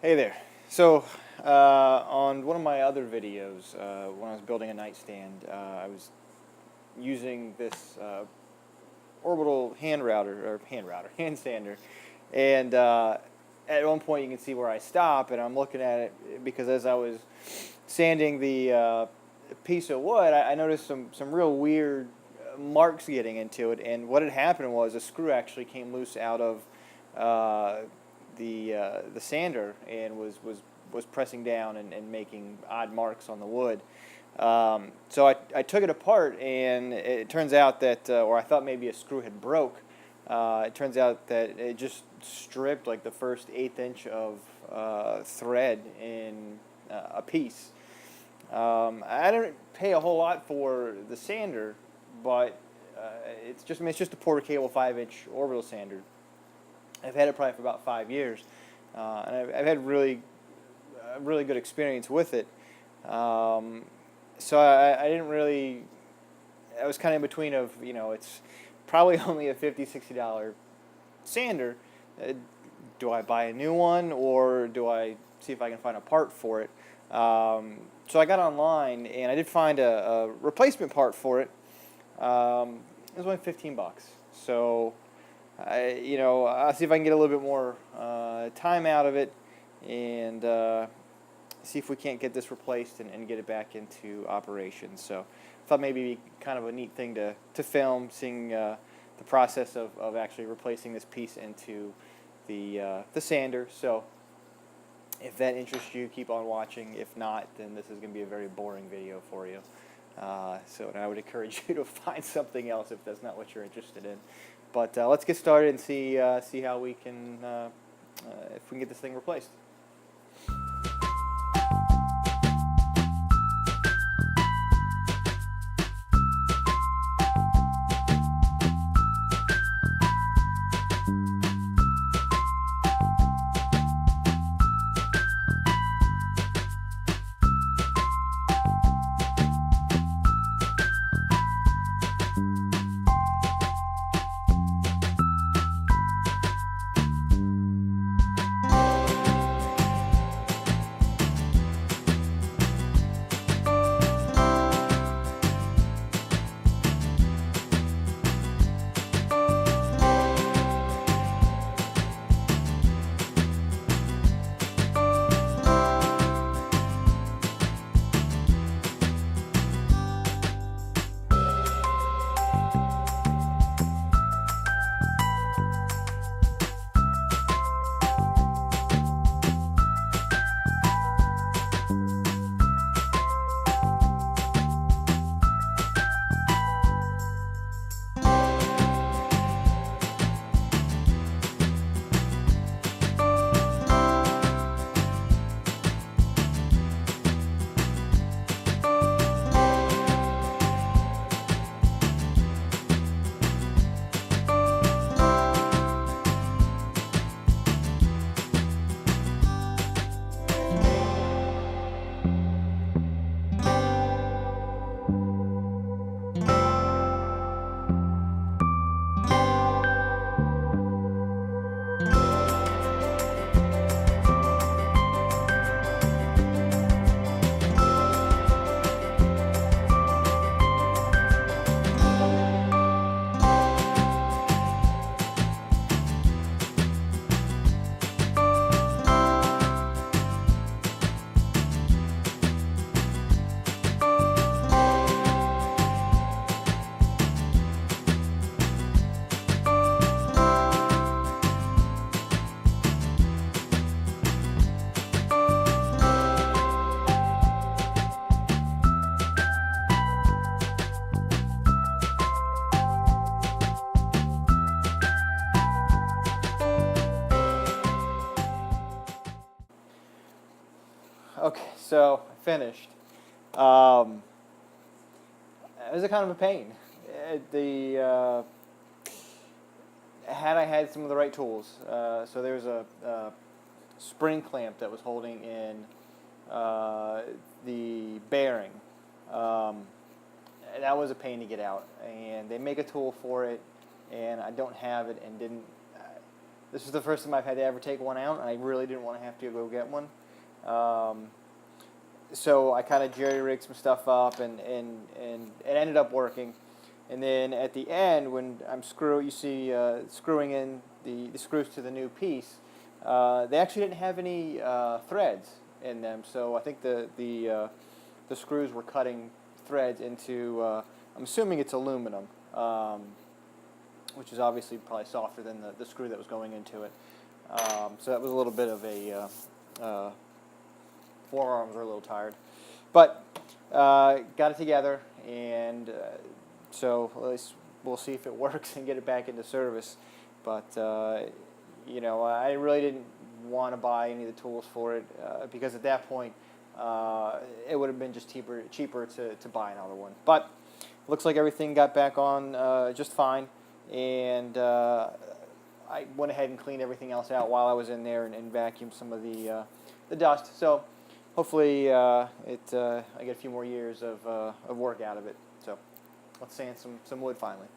Hey there. So, on one of my other videos, when I was building a nightstand, I was using this orbital hand sander, and at one point you can see where I stop, and I'm looking at it because as I was sanding the piece of wood, I noticed some real weird marks getting into it, and what had happened was a screw actually came loose out of uh, the sander and was pressing down and making odd marks on the wood. So I took it apart, and it turns out that, or I thought maybe a screw had broke. It turns out that it just stripped like the first eighth inch of thread in a piece. I didn't pay a whole lot for the sander, but it's just a Porter Cable 5-inch orbital sander. I've had it probably for about 5 years, and I've had really good experience with it. So I didn't really. I was kind of in between of it's probably only a $50-$60 sander. Do I buy a new one, or do I see if I can find a part for it? So I got online and I did find a replacement part for it. It was only $15. So I'll see if I can get a little bit more time out of it, and see if we can't get this replaced and get it back into operation. So I thought maybe it'd be kind of a neat thing to film, seeing the process of actually replacing this piece into the sander. So if that interests you, keep on watching. If not, then this is going to be a very boring video for you. So I would encourage you to find something else if that's not what you're interested in. But let's get started and see how we can if we can get this thing replaced. Okay, so I finished. Um, it was a kind of a pain. Had I had some of the right tools, so there was a spring clamp that was holding in the bearing. That was a pain to get out, and they make a tool for it, and I don't have it, and didn't. This is the first time I've had to ever take one out, and I really didn't want to have to go get one. So I kind of jerry-rigged some stuff up, and it ended up working. And then at the end, when I'm screwing in the screws to the new piece, they actually didn't have any threads in them. So I think the screws were cutting threads into, I'm assuming it's aluminum, which is obviously probably softer than the screw that was going into it. So that was a little bit of a, forearms were a little tired. But got it together, and so at least we'll see if it works and get it back into service. But you know, I really didn't want to buy any of the tools for it because at that point it would have been just cheaper to buy another one. But looks like everything got back on just fine, and I went ahead and cleaned everything else out while I was in there and vacuumed some of the dust. So hopefully I get a few more years of work out of it. So let's sand some wood finally.